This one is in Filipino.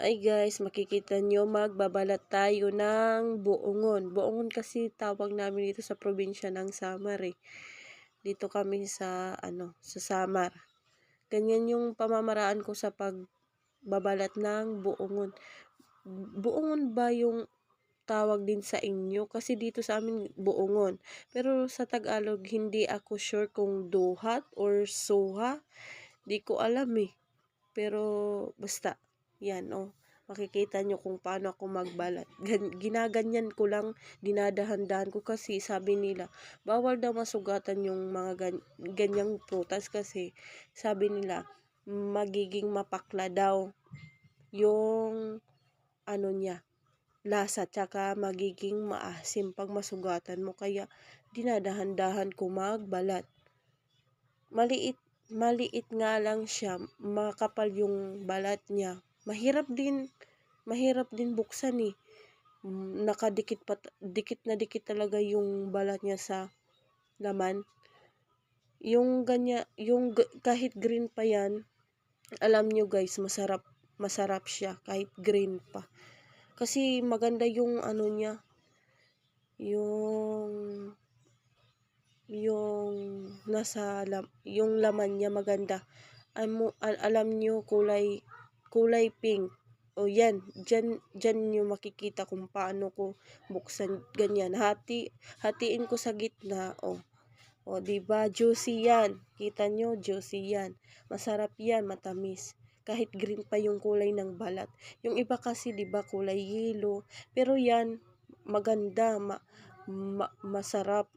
Ay guys, makikita nyo magbabalat tayo ng buongon. Buongon kasi tawag namin dito sa probinsya ng Samar eh. Dito kami sa sa Samar. Ganyan yung pamamaraan ko sa pagbabalat ng buongon. Buongon ba yung tawag din sa inyo? Kasi dito sa amin buongon. Pero sa Tagalog hindi ako sure kung duhat or suha. Di ko alam eh. Pero basta, yan makikita nyo kung paano ako magbalat. Ginaganyan ko lang, dinadahan-dahan ko kasi sabi nila, bawal daw masugatan yung mga ganyang prutas kasi sabi nila, magiging mapakla daw yung niya, lasa, tsaka magiging maasim pag masugatan mo. Kaya dinadahan-dahan ko magbalat. Maliit nga lang siya, makapal yung balat niya. Mahirap din buksan eh. Dikit na dikit talaga yung balat niya sa laman. Yung kahit green pa yan, alam nyo guys, masarap siya kahit green pa. Kasi maganda yung niya, yung laman niya maganda. Alam nyo, kulay pink. O yan, dyan nyo makikita kung paano ko buksan ganyan. Hatiin ko sa gitna. O diba, juicy yan. Kita nyo, juicy yan. Masarap yan, matamis. Kahit green pa yung kulay ng balat. Yung iba kasi diba kulay yellow. Pero yan, maganda, masarap.